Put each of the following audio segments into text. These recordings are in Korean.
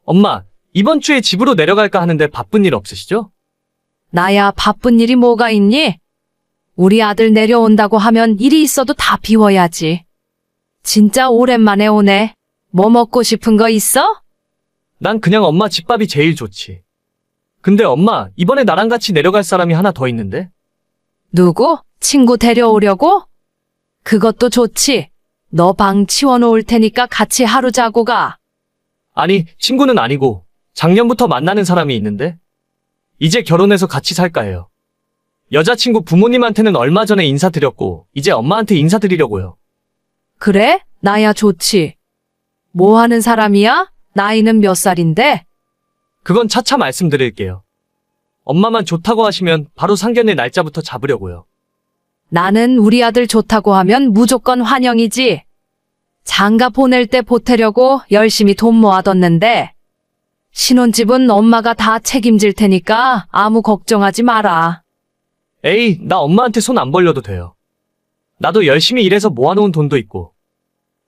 엄마, 이번 주에 집으로 내려갈까 하는데 바쁜 일 없으시죠? 나야 바쁜 일이 뭐가 있니? 우리 아들 내려온다고 하면 일이 있어도 다 비워야지. 진짜 오랜만에 오네. 뭐 먹고 싶은 거 있어? 난 그냥 엄마 집밥이 제일 좋지. 근데 엄마, 이번에 나랑 같이 내려갈 사람이 하나 더 있는데? 누구? 친구 데려오려고? 그것도 좋지. 너 방 치워놓을 테니까 같이 하루 자고 가. 아니, 친구는 아니고 작년부터 만나는 사람이 있는데 이제 결혼해서 같이 살까 해요. 여자친구 부모님한테는 얼마 전에 인사드렸고 이제 엄마한테 인사드리려고요. 그래? 나야 좋지. 뭐 하는 사람이야? 나이는 몇 살인데? 그건 차차 말씀드릴게요. 엄마만 좋다고 하시면 바로 상견례 날짜부터 잡으려고요. 나는 우리 아들 좋다고 하면 무조건 환영이지. 장가 보낼 때 보태려고 열심히 돈 모아뒀는데 신혼집은 엄마가 다 책임질 테니까 아무 걱정하지 마라. 에이, 나 엄마한테 손 안 벌려도 돼요. 나도 열심히 일해서 모아놓은 돈도 있고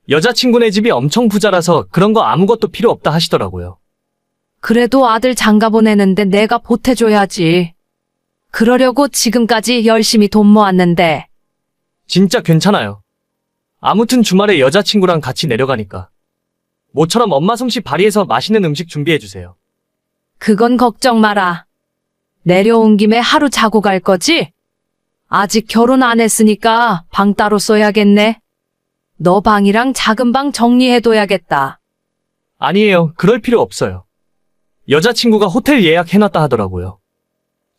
여자친구네 집이 엄청 부자라서 그런 거 아무것도 필요 없다 하시더라고요. 그래도 아들 장가 보내는데 내가 보태줘야지. 그러려고 지금까지 열심히 돈 모았는데. 진짜 괜찮아요. 아무튼 주말에 여자친구랑 같이 내려가니까 모처럼 엄마 솜씨 발휘해서 맛있는 음식 준비해주세요. 그건 걱정 마라. 내려온 김에 하루 자고 갈 거지? 아직 결혼 안 했으니까 방 따로 써야겠네. 너 방이랑 작은 방 정리해둬야겠다. 아니에요. 그럴 필요 없어요. 여자친구가 호텔 예약해놨다 하더라고요.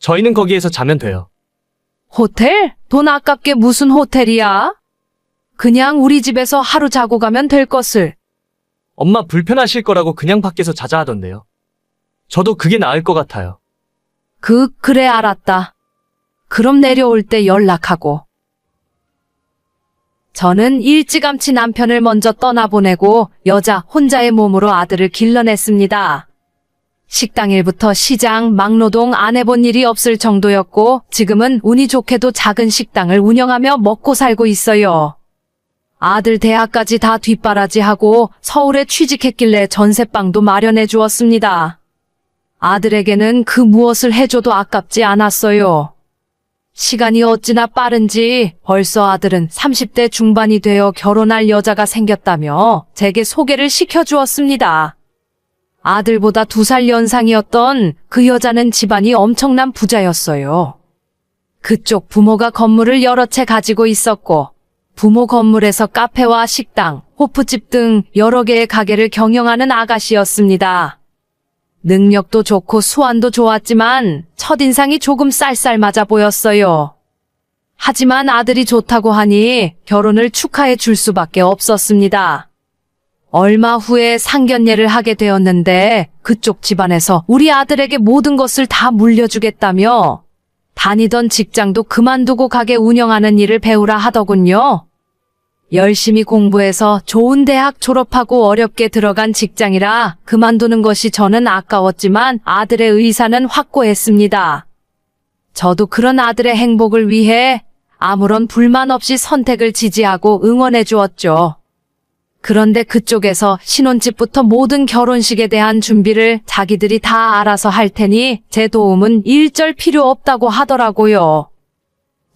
저희는 거기에서 자면 돼요. 호텔? 돈 아깝게 무슨 호텔이야? 그냥 우리 집에서 하루 자고 가면 될 것을. 엄마 불편하실 거라고 그냥 밖에서 자자 하던데요. 저도 그게 나을 것 같아요. 그래 알았다. 그럼 내려올 때 연락하고. 저는 일찌감치 남편을 먼저 떠나보내고 여자 혼자의 몸으로 아들을 길러냈습니다. 식당 일부터 시장, 막노동 안 해본 일이 없을 정도였고 지금은 운이 좋게도 작은 식당을 운영하며 먹고 살고 있어요. 아들 대학까지 다 뒷바라지하고 서울에 취직했길래 전세방도 마련해 주었습니다. 아들에게는 그 무엇을 해줘도 아깝지 않았어요. 시간이 어찌나 빠른지 벌써 아들은 30대 중반이 되어 결혼할 여자가 생겼다며 제게 소개를 시켜주었습니다. 아들보다 2살 연상이었던 그 여자는 집안이 엄청난 부자였어요. 그쪽 부모가 건물을 여러 채 가지고 있었고 부모 건물에서 카페와 식당, 호프집 등 여러 개의 가게를 경영하는 아가씨였습니다. 능력도 좋고 수완도 좋았지만 첫인상이 조금 쌀쌀맞아 보였어요. 하지만 아들이 좋다고 하니 결혼을 축하해 줄 수밖에 없었습니다. 얼마 후에 상견례를 하게 되었는데 그쪽 집안에서 우리 아들에게 모든 것을 다 물려주겠다며 다니던 직장도 그만두고 가게 운영하는 일을 배우라 하더군요. 열심히 공부해서 좋은 대학 졸업하고 어렵게 들어간 직장이라 그만두는 것이 저는 아까웠지만 아들의 의사는 확고했습니다. 저도 그런 아들의 행복을 위해 아무런 불만 없이 선택을 지지하고 응원해 주었죠. 그런데 그쪽에서 신혼집부터 모든 결혼식에 대한 준비를 자기들이 다 알아서 할 테니 제 도움은 일절 필요 없다고 하더라고요.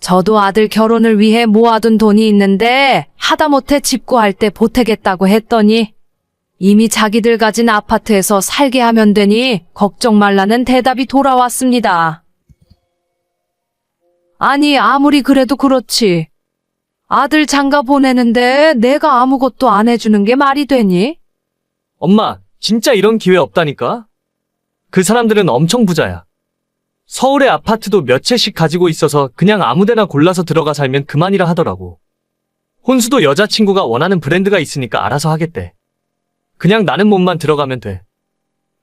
저도 아들 결혼을 위해 모아둔 돈이 있는데 하다못해 집 구할 때 보태겠다고 했더니 이미 자기들 가진 아파트에서 살게 하면 되니 걱정 말라는 대답이 돌아왔습니다. 아니 아무리 그래도 그렇지. 아들 장가 보내는데 내가 아무것도 안 해주는 게 말이 되니? 엄마, 진짜 이런 기회 없다니까? 그 사람들은 엄청 부자야. 서울에 아파트도 몇 채씩 가지고 있어서 그냥 아무데나 골라서 들어가 살면 그만이라 하더라고. 혼수도 여자친구가 원하는 브랜드가 있으니까 알아서 하겠대. 그냥 나는 몸만 들어가면 돼.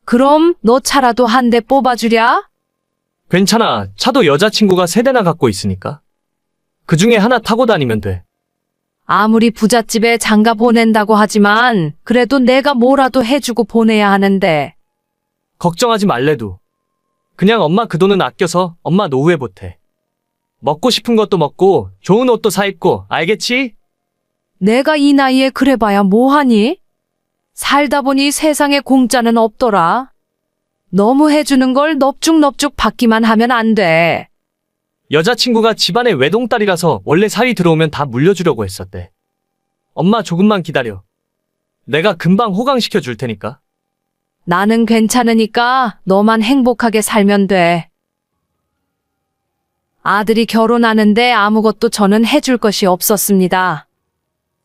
그럼 너 차라도 한 대 뽑아주랴? 괜찮아. 차도 여자친구가 3대나 갖고 있으니까. 그 중에 하나 타고 다니면 돼. 아무리 부잣집에 장가 보낸다고 하지만 그래도 내가 뭐라도 해주고 보내야 하는데. 걱정하지 말래도. 그냥 엄마 그 돈은 아껴서 엄마 노후에 보태. 먹고 싶은 것도 먹고 좋은 옷도 사 입고 알겠지? 내가 이 나이에 그래봐야 뭐하니? 살다 보니 세상에 공짜는 없더라. 너무 해주는 걸 넙죽넙죽 받기만 하면 안 돼. 여자친구가 집안의 외동딸이라서 원래 사위 들어오면 다 물려주려고 했었대. 엄마 조금만 기다려. 내가 금방 호강시켜 줄 테니까. 나는 괜찮으니까 너만 행복하게 살면 돼. 아들이 결혼하는데 아무것도 저는 해줄 것이 없었습니다.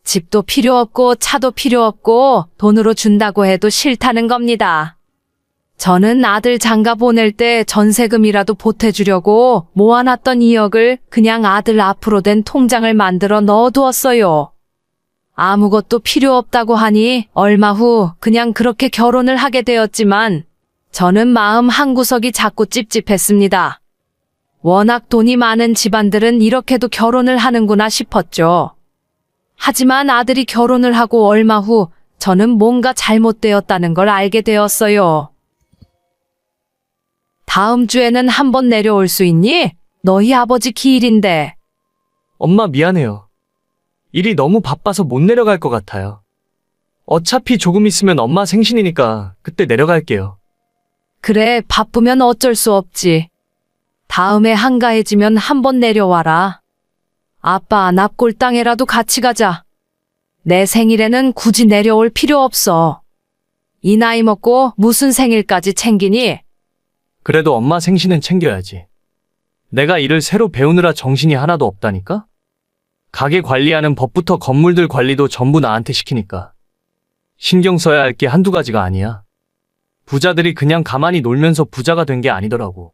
집도 필요 없고 차도 필요 없고 돈으로 준다고 해도 싫다는 겁니다. 저는 아들 장가 보낼 때 전세금이라도 보태주려고 모아놨던 2억을 그냥 아들 앞으로 된 통장을 만들어 넣어두었어요. 아무것도 필요 없다고 하니 얼마 후 그냥 그렇게 결혼을 하게 되었지만 저는 마음 한구석이 자꾸 찝찝했습니다. 워낙 돈이 많은 집안들은 이렇게도 결혼을 하는구나 싶었죠. 하지만 아들이 결혼을 하고 얼마 후 저는 뭔가 잘못되었다는 걸 알게 되었어요. 다음 주에는 한번 내려올 수 있니? 너희 아버지 기일인데. 엄마 미안해요. 일이 너무 바빠서 못 내려갈 것 같아요. 어차피 조금 있으면 엄마 생신이니까 그때 내려갈게요. 그래, 바쁘면 어쩔 수 없지. 다음에 한가해지면 한번 내려와라. 아빠 납골당에라도 같이 가자. 내 생일에는 굳이 내려올 필요 없어. 이 나이 먹고 무슨 생일까지 챙기니? 그래도 엄마 생신은 챙겨야지. 내가 일을 새로 배우느라 정신이 하나도 없다니까? 가게 관리하는 법부터 건물들 관리도 전부 나한테 시키니까. 신경 써야 할 게 한두 가지가 아니야. 부자들이 그냥 가만히 놀면서 부자가 된 게 아니더라고.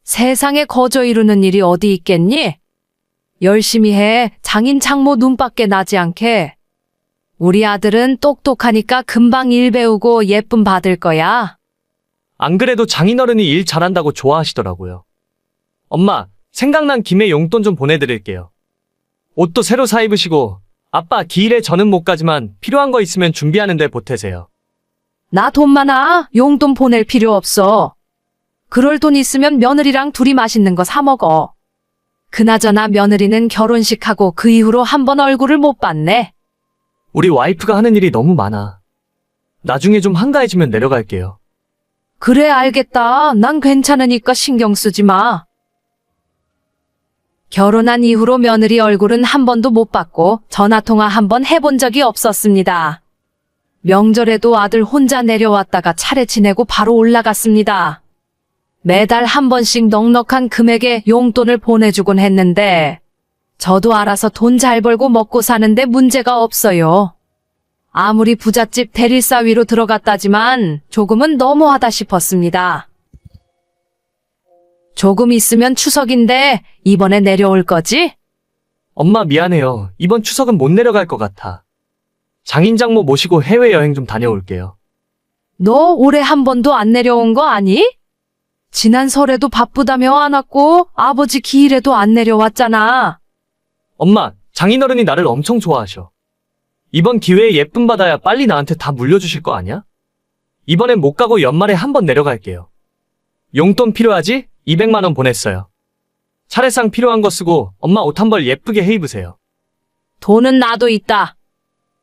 세상에 거저 이루는 일이 어디 있겠니? 열심히 해. 장인 장모 눈밖에 나지 않게. 우리 아들은 똑똑하니까 금방 일 배우고 예쁨 받을 거야. 안 그래도 장인어른이 일 잘한다고 좋아하시더라고요. 엄마, 생각난 김에 용돈 좀 보내드릴게요. 옷도 새로 사 입으시고, 아빠 기일에 저는 못 가지만 필요한 거 있으면 준비하는데 보태세요. 나 돈 많아. 용돈 보낼 필요 없어. 그럴 돈 있으면 며느리랑 둘이 맛있는 거 사 먹어. 그나저나 며느리는 결혼식하고 그 이후로 한 번 얼굴을 못 봤네. 우리 와이프가 하는 일이 너무 많아. 나중에 좀 한가해지면 내려갈게요. 그래, 알겠다. 난 괜찮으니까 신경 쓰지 마. 결혼한 이후로 며느리 얼굴은 한 번도 못 봤고 전화통화 한 번 해본 적이 없었습니다. 명절에도 아들 혼자 내려왔다가 차례 지내고 바로 올라갔습니다. 매달 한 번씩 넉넉한 금액의 용돈을 보내주곤 했는데 저도 알아서 돈 잘 벌고 먹고 사는데 문제가 없어요. 아무리 부잣집 대릴사위로 들어갔다지만 조금은 너무하다 싶었습니다. 조금 있으면 추석인데 이번에 내려올 거지? 엄마 미안해요. 이번 추석은 못 내려갈 것 같아. 장인장모 모시고 해외여행 좀 다녀올게요. 너 올해 한 번도 안 내려온 거 아니? 지난 설에도 바쁘다며 안 왔고 아버지 기일에도 안 내려왔잖아. 엄마, 장인어른이 나를 엄청 좋아하셔. 이번 기회에 예쁨 받아야 빨리 나한테 다 물려주실 거 아니야? 이번엔 못 가고 연말에 한 번 내려갈게요. 용돈 필요하지? 200만 원 보냈어요. 차례상 필요한 거 쓰고 엄마 옷 한 벌 예쁘게 해 입으세요. 돈은 나도 있다.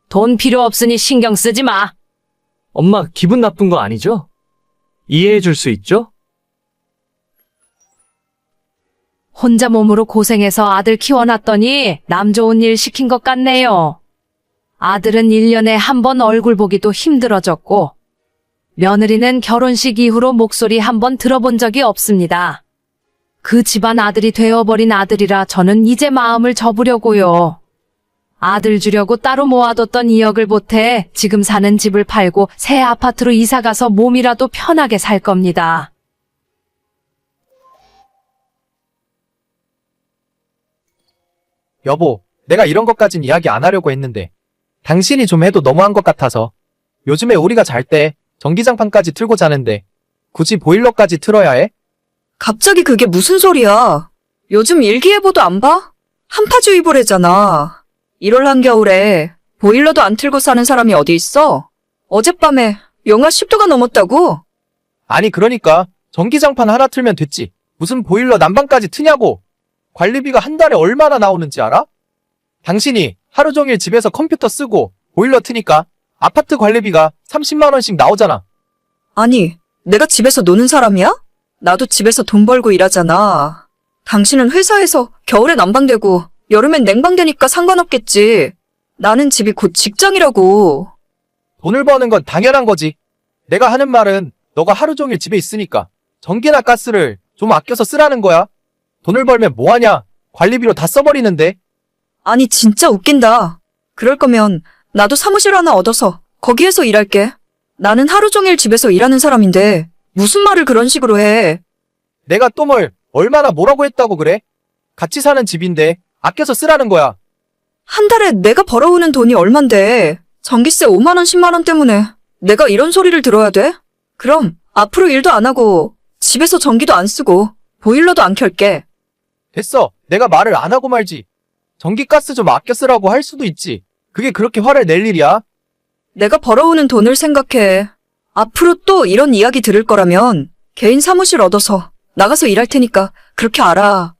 돈 필요 없으니 신경 쓰지 마. 엄마 기분 나쁜 거 아니죠? 이해해 줄 수 있죠? 혼자 몸으로 고생해서 아들 키워놨더니 남 좋은 일 시킨 것 같네요. 아들은 1년에 한 번 얼굴 보기도 힘들어졌고 며느리는 결혼식 이후로 목소리 한 번 들어본 적이 없습니다. 그 집안 아들이 되어버린 아들이라 저는 이제 마음을 접으려고요. 아들 주려고 따로 모아뒀던 2억을 보태 지금 사는 집을 팔고 새 아파트로 이사가서 몸이라도 편하게 살 겁니다. 여보, 내가 이런 것까진 이야기 안 하려고 했는데 당신이 좀 해도 너무한 것 같아서. 요즘에 우리가 잘 때 전기장판까지 틀고 자는데 굳이 보일러까지 틀어야 해? 갑자기 그게 무슨 소리야? 요즘 일기예보도 안 봐? 한파주의보래잖아. 1월 한겨울에 보일러도 안 틀고 사는 사람이 어디 있어? 어젯밤에 영하 10도가 넘었다고? 아니 그러니까 전기장판 하나 틀면 됐지. 무슨 보일러 난방까지 트냐고. 관리비가 한 달에 얼마나 나오는지 알아? 당신이 하루 종일 집에서 컴퓨터 쓰고 보일러 트니까 아파트 관리비가 30만 원씩 나오잖아. 아니, 내가 집에서 노는 사람이야? 나도 집에서 돈 벌고 일하잖아. 당신은 회사에서 겨울엔 난방되고 여름엔 냉방되니까 상관없겠지. 나는 집이 곧 직장이라고. 돈을 버는 건 당연한 거지. 내가 하는 말은 너가 하루 종일 집에 있으니까 전기나 가스를 좀 아껴서 쓰라는 거야. 돈을 벌면 뭐하냐? 관리비로 다 써버리는데. 아니, 진짜 웃긴다. 그럴 거면 나도 사무실 하나 얻어서 거기에서 일할게. 나는 하루 종일 집에서 일하는 사람인데 무슨 말을 그런 식으로 해. 내가 또 얼마나 뭐라고 했다고 그래? 같이 사는 집인데 아껴서 쓰라는 거야. 한 달에 내가 벌어오는 돈이 얼만데 전기세 5만 원, 10만 원 때문에 내가 이런 소리를 들어야 돼? 그럼 앞으로 일도 안 하고 집에서 전기도 안 쓰고 보일러도 안 켤게. 됐어. 내가 말을 안 하고 말지. 전기가스 좀 아껴 쓰라고 할 수도 있지. 그게 그렇게 화를 낼 일이야? 내가 벌어오는 돈을 생각해. 앞으로 또 이런 이야기 들을 거라면 개인 사무실 얻어서 나가서 일할 테니까 그렇게 알아.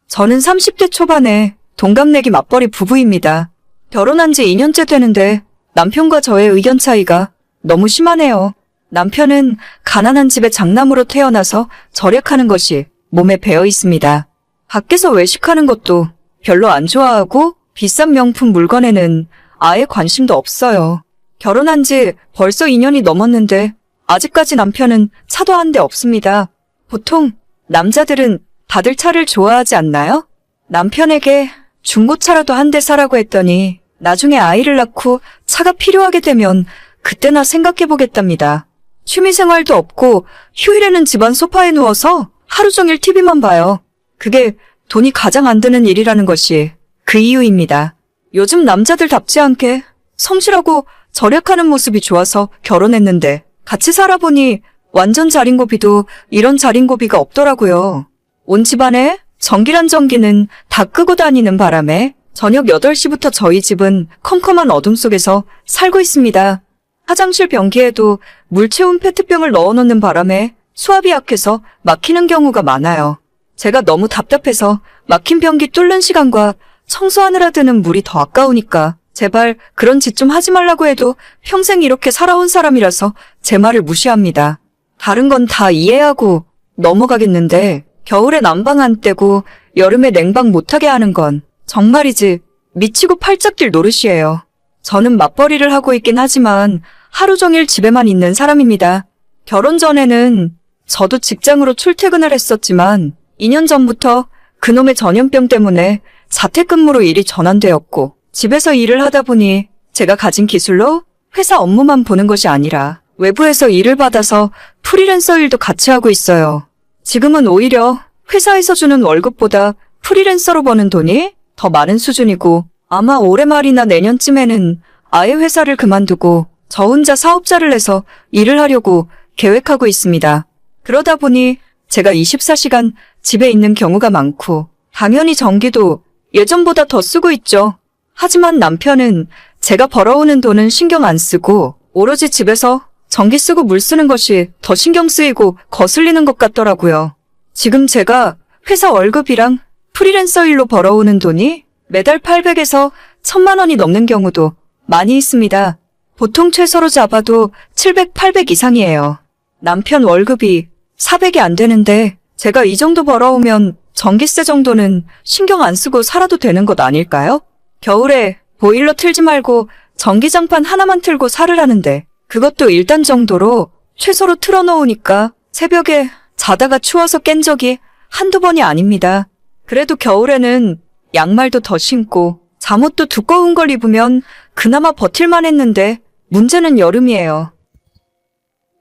저는 30대 초반에 동갑내기 맞벌이 부부입니다. 결혼한 지 2년째 되는데 남편과 저의 의견 차이가 너무 심하네요. 남편은 가난한 집의 장남으로 태어나서 절약하는 것이 몸에 배어 있습니다. 밖에서 외식하는 것도 별로 안 좋아하고 비싼 명품 물건에는 아예 관심도 없어요. 결혼한 지 벌써 2년이 넘었는데 아직까지 남편은 차도 한 대 없습니다. 보통 남자들은 다들 차를 좋아하지 않나요? 남편에게 중고차라도 한 대 사라고 했더니 나중에 아이를 낳고 차가 필요하게 되면 그때나 생각해보겠답니다. 취미생활도 없고 휴일에는 집안 소파에 누워서 하루 종일 TV만 봐요. 그게 돈이 가장 안 드는 일이라는 것이 그 이유입니다. 요즘 남자들답지 않게 성실하고 절약하는 모습이 좋아서 결혼했는데 같이 살아보니 완전 자린고비도 이런 자린고비가 없더라고요. 온 집안에 전기란 전기는 다 끄고 다니는 바람에 저녁 8시부터 저희 집은 컴컴한 어둠 속에서 살고 있습니다. 화장실 변기에도 물 채운 페트병을 넣어놓는 바람에 수압이 약해서 막히는 경우가 많아요. 제가 너무 답답해서 막힌 변기 뚫는 시간과 청소하느라 드는 물이 더 아까우니까 제발 그런 짓 좀 하지 말라고 해도 평생 이렇게 살아온 사람이라서 제 말을 무시합니다. 다른 건 다 이해하고 넘어가겠는데 겨울에 난방 안 떼고 여름에 냉방 못하게 하는 건 정말이지 미치고 팔짝 뛸 노릇이에요. 저는 맞벌이를 하고 있긴 하지만 하루 종일 집에만 있는 사람입니다. 결혼 전에는 저도 직장으로 출퇴근을 했었지만 2년 전부터 그놈의 전염병 때문에 자택근무로 일이 전환되었고 집에서 일을 하다 보니 제가 가진 기술로 회사 업무만 보는 것이 아니라 외부에서 일을 받아서 프리랜서 일도 같이 하고 있어요. 지금은 오히려 회사에서 주는 월급보다 프리랜서로 버는 돈이 더 많은 수준이고 아마 올해 말이나 내년쯤에는 아예 회사를 그만두고 저 혼자 사업자를 내서 일을 하려고 계획하고 있습니다. 그러다 보니 제가 24시간 집에 있는 경우가 많고 당연히 전기도 예전보다 더 쓰고 있죠. 하지만 남편은 제가 벌어오는 돈은 신경 안 쓰고 오로지 집에서 전기 쓰고 물 쓰는 것이 더 신경 쓰이고 거슬리는 것 같더라고요. 지금 제가 회사 월급이랑 프리랜서 일로 벌어오는 돈이 매달 800에서 1000만 원이 넘는 경우도 많이 있습니다. 보통 최소로 잡아도 700, 800 이상이에요. 남편 월급이 400이 안 되는데 제가 이 정도 벌어오면 전기세 정도는 신경 안 쓰고 살아도 되는 것 아닐까요? 겨울에 보일러 틀지 말고 전기장판 하나만 틀고 살을 하는데 그것도 일단 정도로 최소로 틀어놓으니까 새벽에 자다가 추워서 깬 적이 한두 번이 아닙니다. 그래도 겨울에는 양말도 더 신고 잠옷도 두꺼운 걸 입으면 그나마 버틸만 했는데 문제는 여름이에요.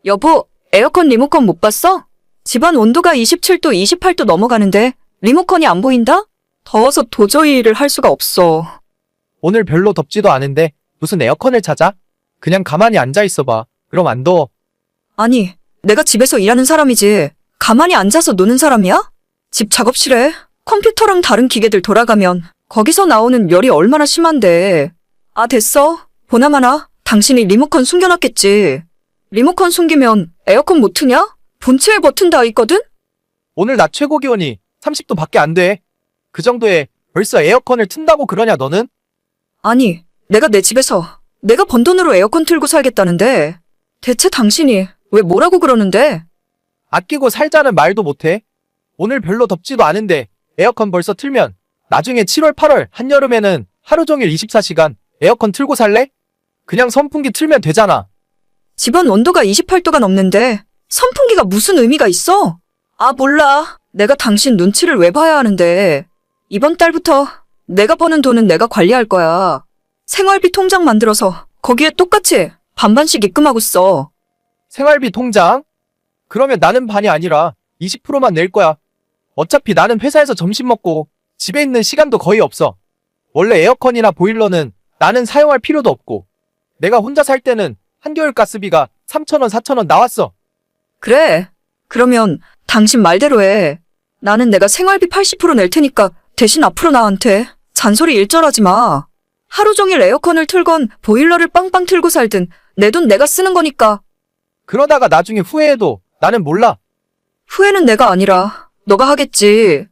여보, 에어컨 리모컨 못 봤어? 집안 온도가 27도, 28도 넘어가는데 리모컨이 안 보인다? 더워서 도저히 일을 할 수가 없어. 오늘 별로 덥지도 않은데 무슨 에어컨을 찾아? 그냥 가만히 앉아 있어봐. 그럼 안 더워. 아니, 내가 집에서 일하는 사람이지 가만히 앉아서 노는 사람이야? 집 작업실에 컴퓨터랑 다른 기계들 돌아가면 거기서 나오는 열이 얼마나 심한데. 아, 됐어. 보나마나 당신이 리모컨 숨겨놨겠지. 리모컨 숨기면 에어컨 못 트냐? 본체에 버튼 다 있거든? 오늘 낮 최고 기온이 30도 밖에 안 돼. 그 정도에 벌써 에어컨을 튼다고 그러냐 너는? 아니, 내가 내 집에서 내가 번 돈으로 에어컨 틀고 살겠다는데 대체 당신이 왜 뭐라고 그러는데? 아끼고 살자는 말도 못해. 오늘 별로 덥지도 않은데 에어컨 벌써 틀면 나중에 7월, 8월, 한여름에는 하루 종일 24시간 에어컨 틀고 살래? 그냥 선풍기 틀면 되잖아. 집안 온도가 28도가 넘는데 선풍기가 무슨 의미가 있어? 아, 몰라. 내가 당신 눈치를 왜 봐야 하는데. 이번 달부터 내가 버는 돈은 내가 관리할 거야. 생활비 통장 만들어서 거기에 똑같이 반반씩 입금하고 써. 생활비 통장? 그러면 나는 반이 아니라 20%만 낼 거야. 어차피 나는 회사에서 점심 먹고 집에 있는 시간도 거의 없어. 원래 에어컨이나 보일러는 나는 사용할 필요도 없고 내가 혼자 살 때는 한겨울 가스비가 3,000원, 4,000원 나왔어. 그래. 그러면 당신 말대로 해. 나는 내가 생활비 80% 낼 테니까 대신 앞으로 나한테 잔소리 일절하지 마. 하루 종일 에어컨을 틀건 보일러를 빵빵 틀고 살든 내 돈 내가 쓰는 거니까. 그러다가 나중에 후회해도 나는 몰라. 후회는 내가 아니라 너가 하겠지.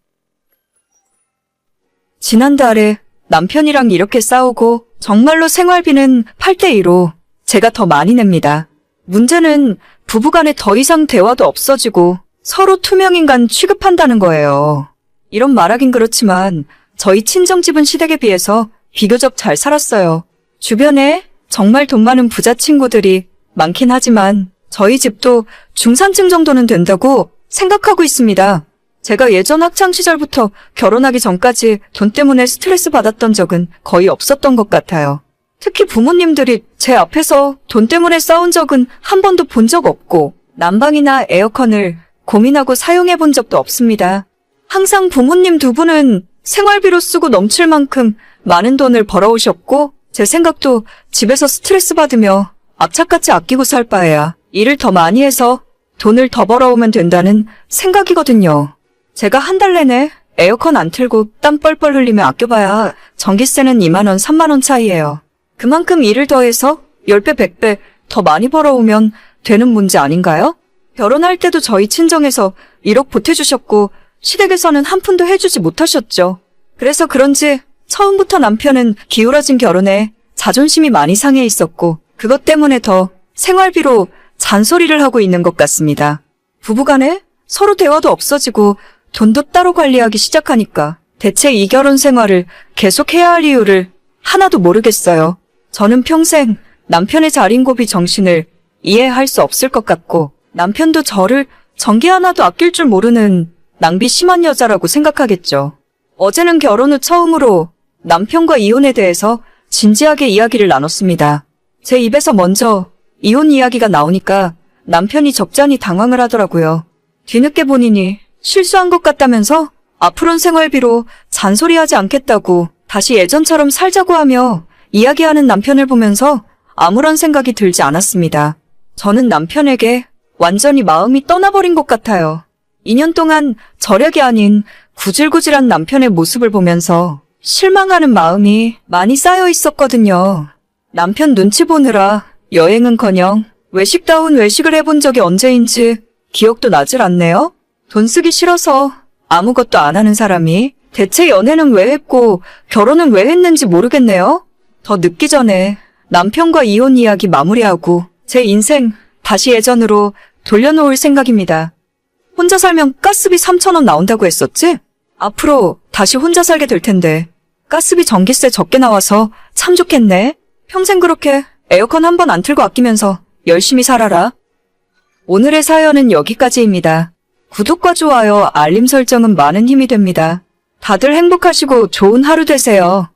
지난달에 남편이랑 이렇게 싸우고 정말로 생활비는 8대2로 제가 더 많이 냅니다. 문제는 부부간에 더 이상 대화도 없어지고 서로 투명인간 취급한다는 거예요. 이런 말하긴 그렇지만 저희 친정집은 시댁에 비해서 비교적 잘 살았어요. 주변에 정말 돈 많은 부자 친구들이 많긴 하지만 저희 집도 중산층 정도는 된다고 생각하고 있습니다. 제가 예전 학창 시절부터 결혼하기 전까지 돈 때문에 스트레스 받았던 적은 거의 없었던 것 같아요. 특히 부모님들이 제 앞에서 돈 때문에 싸운 적은 한 번도 본 적 없고 난방이나 에어컨을 고민하고 사용해 본 적도 없습니다. 항상 부모님 두 분은 생활비로 쓰고 넘칠 만큼 많은 돈을 벌어오셨고 제 생각도 집에서 스트레스 받으며 악착같이 아끼고 살 바에야 일을 더 많이 해서 돈을 더 벌어오면 된다는 생각이거든요. 제가 한 달 내내 에어컨 안 틀고 땀 뻘뻘 흘리며 아껴봐야 전기세는 2만 원, 3만 원 차이예요. 그만큼 일을 더해서 10배, 100배 더 많이 벌어오면 되는 문제 아닌가요? 결혼할 때도 저희 친정에서 1억 보태주셨고 시댁에서는 한 푼도 해주지 못하셨죠. 그래서 그런지 처음부터 남편은 기울어진 결혼에 자존심이 많이 상해 있었고 그것 때문에 더 생활비로 잔소리를 하고 있는 것 같습니다. 부부간에 서로 대화도 없어지고 돈도 따로 관리하기 시작하니까 대체 이 결혼 생활을 계속해야 할 이유를 하나도 모르겠어요. 저는 평생 남편의 자린고비 정신을 이해할 수 없을 것 같고 남편도 저를 전기 하나도 아낄 줄 모르는 낭비 심한 여자라고 생각하겠죠. 어제는 결혼 후 처음으로 남편과 이혼에 대해서 진지하게 이야기를 나눴습니다. 제 입에서 먼저 이혼 이야기가 나오니까 남편이 적잖이 당황을 하더라고요. 뒤늦게 본인이 실수한 것 같다면서 앞으로는 생활비로 잔소리하지 않겠다고 다시 예전처럼 살자고 하며 이야기하는 남편을 보면서 아무런 생각이 들지 않았습니다. 저는 남편에게 완전히 마음이 떠나버린 것 같아요. 2년 동안 절약이 아닌 구질구질한 남편의 모습을 보면서 실망하는 마음이 많이 쌓여 있었거든요. 남편 눈치 보느라 여행은커녕 외식다운 외식을 해본 적이 언제인지 기억도 나질 않네요. 돈 쓰기 싫어서 아무것도 안 하는 사람이 대체 연애는 왜 했고 결혼은 왜 했는지 모르겠네요. 더 늦기 전에 남편과 이혼 이야기 마무리하고 제 인생 다시 예전으로 돌려놓을 생각입니다. 혼자 살면 가스비 3,000원 나온다고 했었지? 앞으로 다시 혼자 살게 될 텐데 가스비 전기세 적게 나와서 참 좋겠네. 평생 그렇게 에어컨 한 번 안 틀고 아끼면서 열심히 살아라. 오늘의 사연은 여기까지입니다. 구독과 좋아요, 알림 설정은 많은 힘이 됩니다. 다들 행복하시고 좋은 하루 되세요.